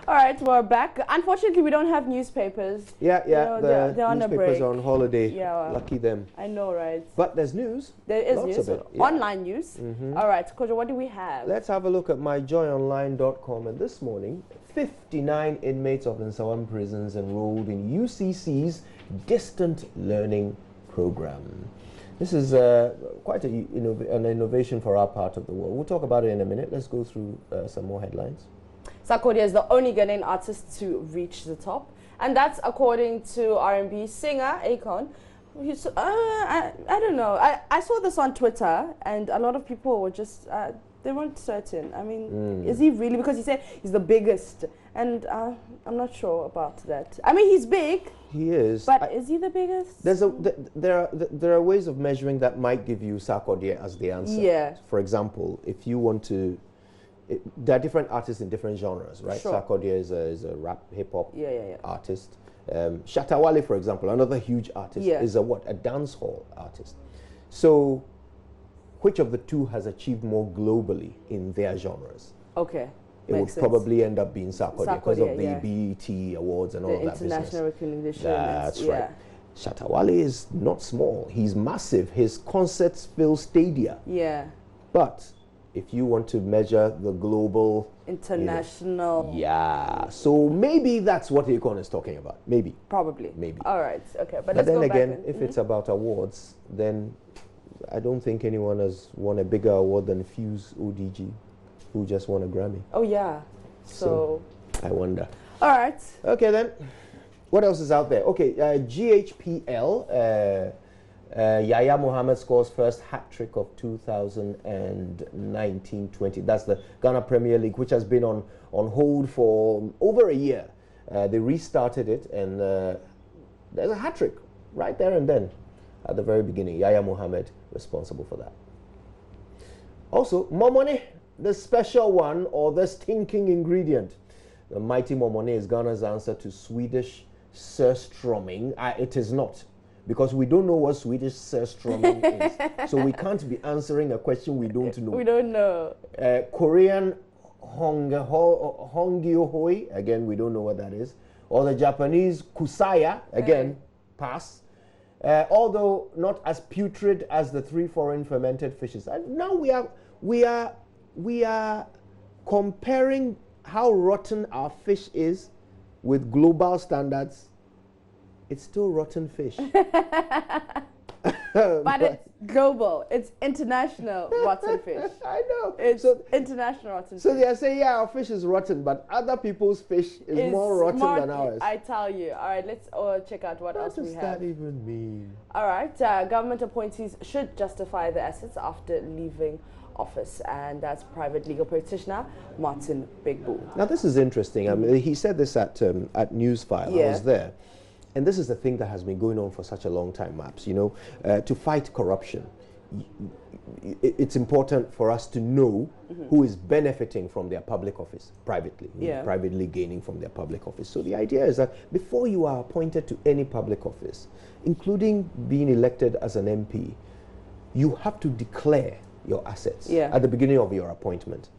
All right, we're back. Unfortunately, we don't have newspapers. Yeah, You know, they're on a newspapers break. are on holiday. Yeah. Lucky them. I know, right? But there's news. There is Lots news. of it. Yeah. Online news. All right, Kojo, what do we have? Let's have a look at myjoyonline.com. And this morning, 59 inmates of Nsawam prisons enrolled in UCC's distant learning program. This is quite an innovation for our part of the world. We'll talk about it in a minute. Let's go through some more headlines. Sarkodie is the only Ghanaian artist to reach the top, and that's according to R&B singer Akon. I don't know. I saw this on Twitter, and a lot of people were just they weren't certain. I mean, is he really? Because he said he's the biggest, and I'm not sure about that. I mean, he's big. He is. But is he the biggest? There are ways of measuring that might give you Sarkodie as the answer. Yeah. For example, if you want to, there are different artists in different genres, right? Sure. Sarkodie is a rap, hip hop Yeah. artist. Shatta Wale, for example, another huge artist, Yeah. is a dance hall artist. So, which of the two has achieved more globally in their genres? Okay. It would probably end up being Sarkodie because of the yeah. BET awards and all that business. International recognition. That's right. Shatta Wale is not small. He's massive. His concerts fill stadia. Yeah. But if you want to measure the global... International. Yeah. So maybe that's what Akon is talking about. Maybe. Probably. Maybe. All right. Okay. But then let's go again, back if it's about awards, then I don't think anyone has won a bigger award than Fuse ODG, who just won a Grammy. Oh, yeah. So I wonder. All right. Okay, then. What else is out there? Okay, GHPL. Yaya Mohammed scores first hat-trick of 2019-20. That's the Ghana Premier League, which has been on hold for over a year. They restarted it, and there's a hat-trick right there and then at the very beginning. Yaya Mohammed responsible for that. Also, Momone, the special one or the stinking ingredient. The mighty Momone is Ghana's answer to Swedish surströmming. It is not, because we don't know what Swedish surströmming is. So we can't be answering a question we don't know. We don't know. Korean hongyohoi, again, we don't know what that is. Or the Japanese kusaya, again, pass. Although not as putrid as the 3 foreign fermented fishes. And now we are comparing how rotten our fish is with global standards. It's still rotten fish. But it's global. It's international rotten fish. I know. It's international rotten fish. So they are saying, yeah, our fish is rotten, but other people's fish is more rotten than ours. I tell you. All right, let's check out what else we have. What does that even mean? All right, government appointees should justify their assets after leaving office, and that's private legal practitioner Martin Bigbu. Now this is interesting. I mean, he said this at Newsfile. Yeah. I was there, and this is the thing that has been going on for such a long time, Maps. You know, to fight corruption, it's important for us to know who is benefiting from their public office privately, privately gaining from their public office. So the idea is that before you are appointed to any public office, including being elected as an MP, you have to declare your assets at the beginning of your appointment.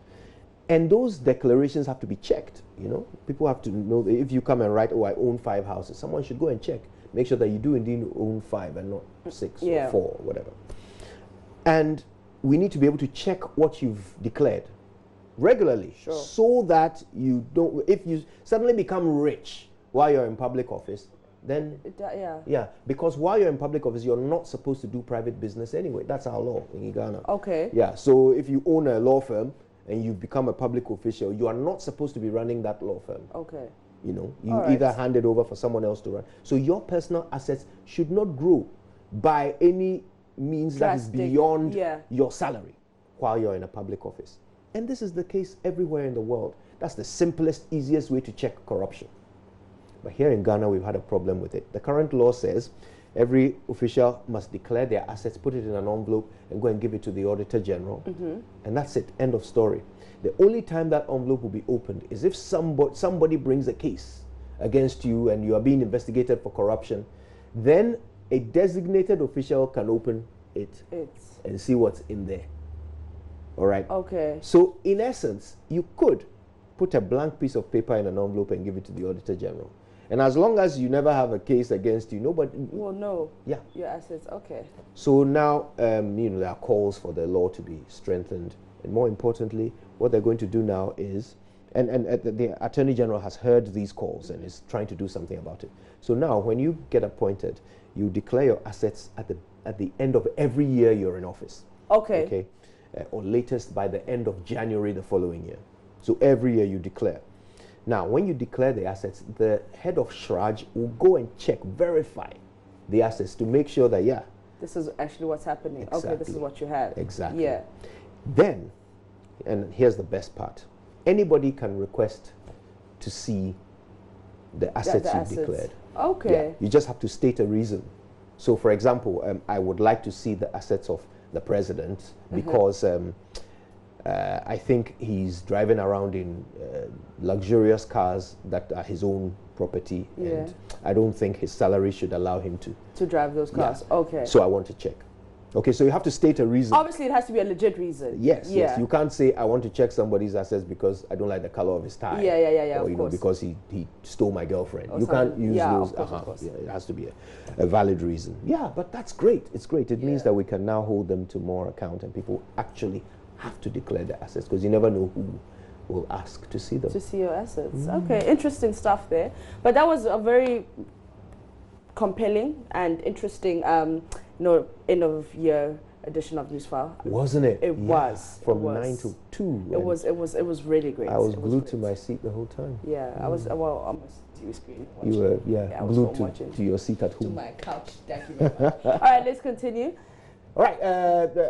And those declarations have to be checked, you know. People have to know that if you come and write, oh, I own 5 houses, someone should go and check. Make sure that you do indeed own 5 and not 6 or 4 or whatever. And we need to be able to check what you've declared regularly, so that you don't, if you suddenly become rich while you're in public office, then because while you're in public office, you're not supposed to do private business anyway. That's our law in Ghana. Okay. Yeah. So if you own a law firm and you become a public official, you are not supposed to be running that law firm. Okay. You know, you either hand it over for someone else to run. So your personal assets should not grow by any means that is beyond your salary while you're in a public office. And this is the case everywhere in the world. That's the simplest, easiest way to check corruption. But here in Ghana, we've had a problem with it. The current law says every official must declare their assets, put it in an envelope, and go and give it to the Auditor General. And that's it. End of story. The only time that envelope will be opened is if somebody brings a case against you and you are being investigated for corruption. Then a designated official can open it and see what's in there. All right? Okay. So, in essence, you could put a blank piece of paper in an envelope and give it to the Auditor General. And as long as you never have a case against you, nobody will know yeah. your assets. Okay. So now, there are calls for the law to be strengthened. And more importantly, what they're going to do now is, and the Attorney General has heard these calls and is trying to do something about it. So now, when you get appointed, you declare your assets at the end of every year you're in office. Okay. Okay. Or latest by the end of January the following year. So every year you declare. Now, when you declare the assets, the head of Shraj will go and check, verify the assets to make sure that, yeah, this is actually what's happening. Exactly. Okay, this is what you have. Exactly. Yeah. Then, and here's the best part, anybody can request to see the assets you've declared. Okay. Yeah, you just have to state a reason. So, for example, I would like to see the assets of the president because I think he's driving around in luxurious cars that are his own property, and I don't think his salary should allow him to drive those cars. Yeah. Okay. So I want to check. Okay, so you have to state a reason. Obviously, it has to be a legit reason. Yes, yes. You can't say, I want to check somebody's assets because I don't like the color of his tie. Yeah, or, because he stole my girlfriend. Or you can't use those. Of course. Yeah, it has to be a valid reason. Yeah, but that's great. It's great. It means that we can now hold them to more account and people actually have to declare their assets because you never know who will ask to see them. To see your assets. Okay, interesting stuff there. But that was a very compelling and interesting end of year edition of Newsfile. Wasn't it? It was. From 9 to 2. It was really great. I was glued to my seat the whole time. Yeah, I was on my TV screen watching. You were glued to your seat at home. To my couch. Thank you very much. All right, let's continue. All right,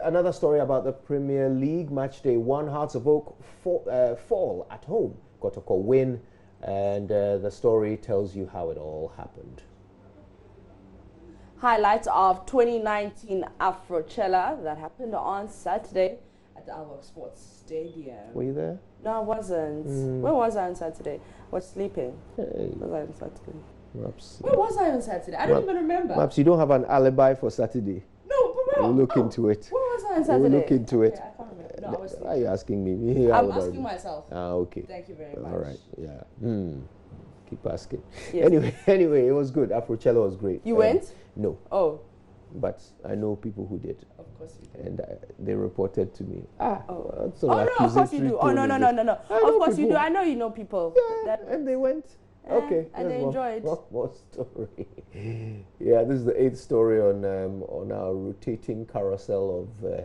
another story about the Premier League match day 1. Hearts of Oak fall at home. Kotoko win, and the story tells you how it all happened. Highlights of 2019 Afrochella that happened on Saturday at the Alva Sports Stadium. Were you there? No, I wasn't. Where was I on Saturday? I was sleeping. Hey. Where was I on Saturday? Maps. Where was I on Saturday? I don't even remember. Maps, you don't have an alibi for Saturday. No, but we'll look into it. Where was I on Saturday? We'll look into it. I can't remember. No, I was sleeping. Why are you asking me? I'm asking myself. Okay. Thank you very much. All right, yeah. Keep asking. Yes. Anyway, it was good. Afrochella was great. You went? No. Oh. But I know people who did. Of course you did. And they reported to me. That's no, of course you do. Oh, no. Of course you do. I know you know people. Yeah, and they went. Okay. And they enjoyed. One more story. Yeah, this is the 8th story on our rotating carousel of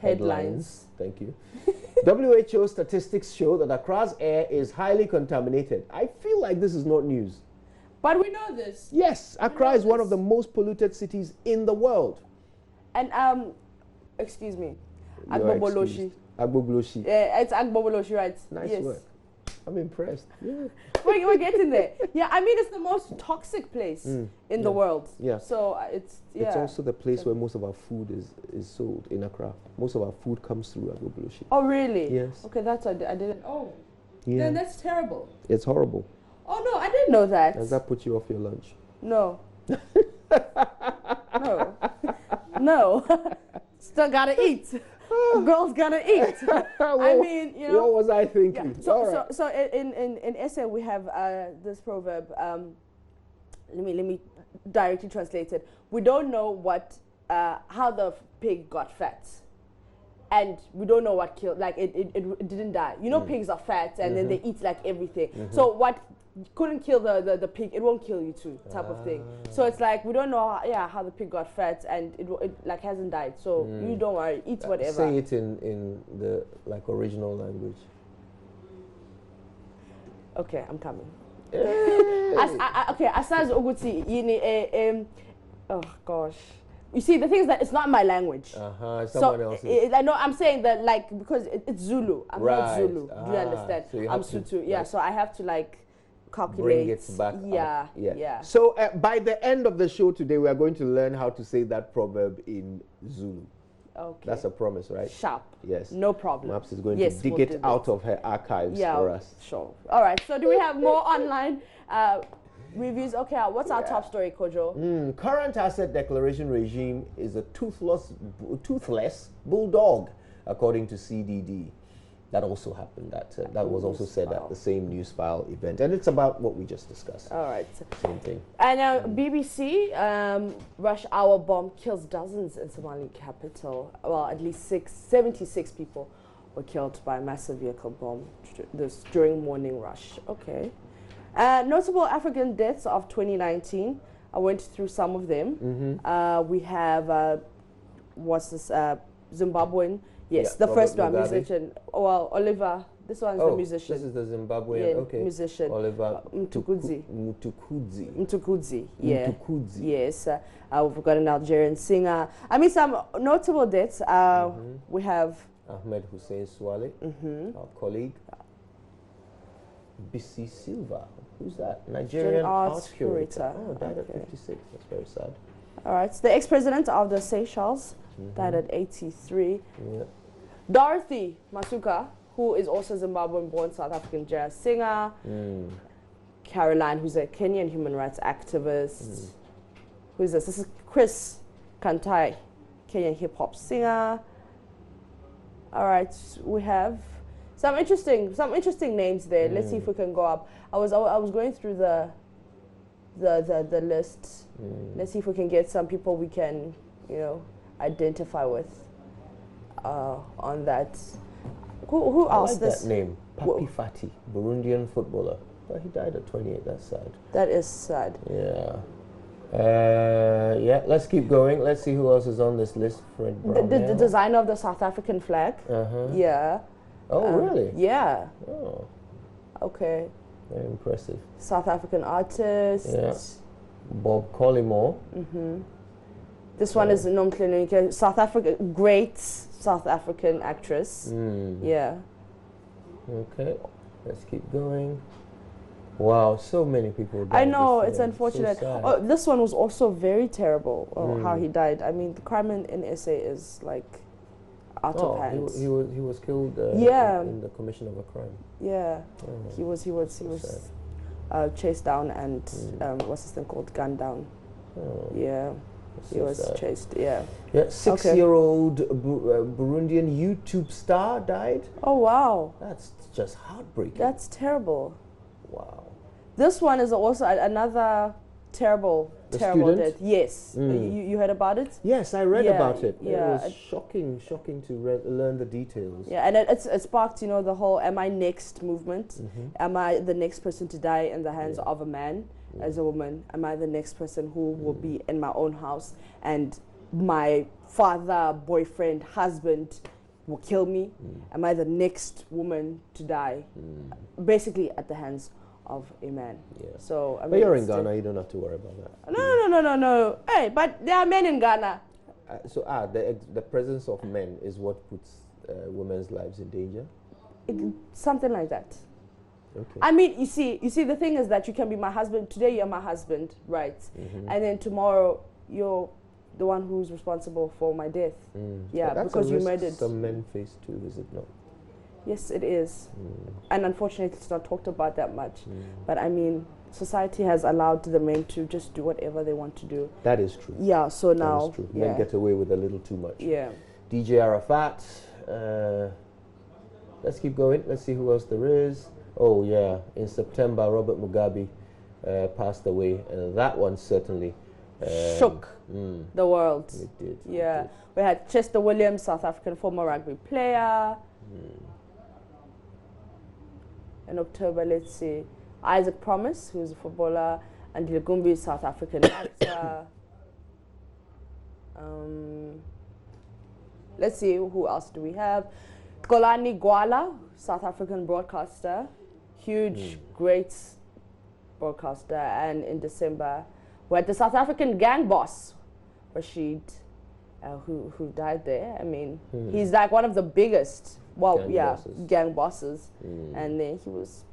headlines. Thank you. WHO statistics show that Accra's air is highly contaminated. I feel like this is not news. But we know this. Yes, Accra is one of the most polluted cities in the world. And excuse me, Agboboloshi. Agboboloshi. Yeah, it's Agboboloshi, right? Nice work. I'm impressed. Yeah. We're getting there. Yeah, I mean, it's the most toxic place in the world. Yeah. So it's also the place where most of our food is sold in Accra. Most of our food comes through Agboboloshi. Oh, really? Yes. Okay, that's I didn't. Oh. Yeah. Then that's terrible. It's horrible. Oh no, I didn't know that. Does that put you off your lunch? No. No. Still gotta eat. Girls gotta eat. I mean, What was I thinking? Yeah. So in SA we have this proverb. Let me directly translate it. We don't know how the pig got fat. And we don't know what killed, like it didn't die. Pigs are fat and then they eat like everything. So what couldn't kill the pig, it won't kill you too, type of thing. So it's like, we don't know how the pig got fat and it like hasn't died. So you don't worry, eat whatever. Say it in the original language. Okay, I'm coming. Asaz Oguti, oh gosh. You see, the thing is that it's not my language. Someone else's. I know, I'm saying that, like, because it's Zulu. I'm not Zulu. Do you understand? So I'm Sutu. Yeah, so I have to, like, calculate. Bring it back up. Yeah. So by the end of the show today, we are going to learn how to say that proverb in Zulu. Okay. That's a promise, right? Sharp. Yes. No problem. Maps is going to dig it out of her archives for us. Sure. All right. So do we have more online reviews? Okay, what's our top story, Kojo? Current asset declaration regime is a toothless bulldog, according to CDD. That also happened. That was also said at the same news file event, and it's about what we just discussed. All right. Same thing. And BBC, rush hour bomb kills dozens in Somali capital. Well, at least 76 people were killed by a massive vehicle bomb this during morning rush. Okay. Notable African deaths of 2019. I went through some of them. We have what's this? Zimbabwean. Yes, the first one, musician. Well, Oliver. This one's the musician. This is the Zimbabwean, musician. Oliver Mtukudzi. Mtukudzi. Yeah. Mtukudzi. Yes. We've got an Algerian singer. I mean, some notable deaths. We have Ahmed Hussein Swale, our colleague. Bisi Silva. Who's that? Nigerian art curator. Oh, died at 56. That's very sad. All right. So the ex-president of the Seychelles died at 83. Yeah. Dorothy Masuka, who is also Zimbabwean-born South African jazz singer. Caroline, who's a Kenyan human rights activist. Who's this? This is Chris Kantai, Kenyan hip-hop singer. All right, we have some interesting names there. Let's see if we can go up. I was going through the list. Let's see if we can get some people we can, identify with on that. Who else? I like that name, Papi Fati, Burundian footballer. But he died at 28. That's sad. That is sad. Yeah. Yeah. Let's keep going. Let's see who else is on this list. Fred Brownell. The designer of the South African flag. Yeah. Oh, really? Yeah. Oh. Okay. Very impressive. South African artist. Yeah. Bob Collymore. This one is Nomklenuke, great South African actress. Yeah. Okay. Let's keep going. Wow, so many people died. I know, it's unfortunate. So this one was also very terrible, how he died. I mean, the crime in SA is like out of hands. He was killed in the commission of a crime. Yeah. He was chased down and what's this thing called? Gunned down. Yeah. He was chased, yeah. Yeah, 6-year-old Burundian YouTube star died. Oh, wow. That's just heartbreaking. That's terrible. Wow. This one is also another terrible death. Yes. You heard about it? Yes, I read about it. Yeah. It was shocking to learn the details. Yeah, and it sparked, the whole "Am I next?" movement. Am I the next person to die in the hands of a man? As a woman, am I the next person who will be in my own house and my father, boyfriend, husband will kill me? Am I the next woman to die? Basically at the hands of a man. Yeah. So, I mean, but you're in Ghana, you don't have to worry about that. No. Hey, but there are men in Ghana. The presence of men is what puts women's lives in danger? Something like that. Okay. I mean, you see, the thing is that you can be my husband. Today you're my husband, right? And then tomorrow you're the one who's responsible for my death. Yeah, because you murdered. Some men face too, is it not? Yes, it is. And unfortunately, it's not talked about that much. But I mean, society has allowed the men to just do whatever they want to do. That is true. Yeah, so now... That is true. Men get away with a little too much. Yeah. DJ Arafat. Let's keep going. Let's see who else there is. Oh, yeah. In September, Robert Mugabe passed away. And that one certainly... shook the world. It did. Yeah. It did. We had Chester Williams, South African former rugby player. In October, let's see, Isaac Promise, who's a footballer, and Legumbi, South African actor. Let's see, who else do we have? Kolani Gwala, South African broadcaster, huge, great broadcaster. And in December, we had the South African gang boss, Rashid, who died there. I mean, he's like one of the biggest. Gang bosses. And then he was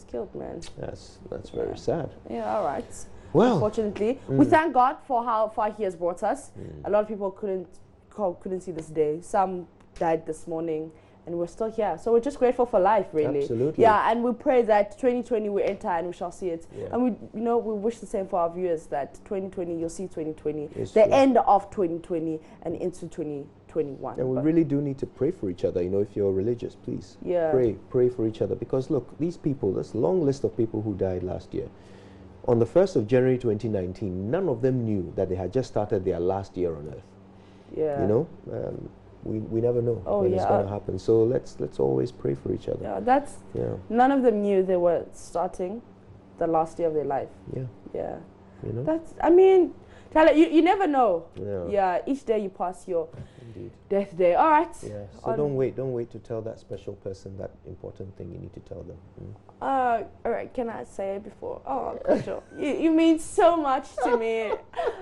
killed, man. That's very sad. Yeah, all right. Well, unfortunately, we thank God for how far He has brought us. A lot of people couldn't see this day. Some died this morning, and we're still here. So we're just grateful for life, really. Absolutely. Yeah, and we pray that 2020 we enter and we shall see it. Yeah. And we wish the same for our viewers, that 2020 you'll see 2020, it's the true. end of 2020 and into 2021. 21. And we really do need to pray for each other. You know, if you're religious, please pray for each other. Because look, these people, this long list of people who died last year, on the 1st of January 2019, none of them knew that they had just started their last year on earth. Yeah. You know, we never know when it's going to happen. So let's always pray for each other. Yeah, none of them knew they were starting the last year of their life. Yeah. Yeah. You know? That's, I mean, Tyler, you never know. Yeah. Each day you pass your death day. All right. Yeah. So don't wait to tell that special person that important thing. You need to tell them. All right. Can I say it before? Oh, Kojo, you mean so much to me.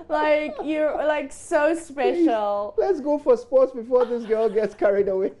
Like, you're like so special. Please, let's go for sports before this girl gets carried away.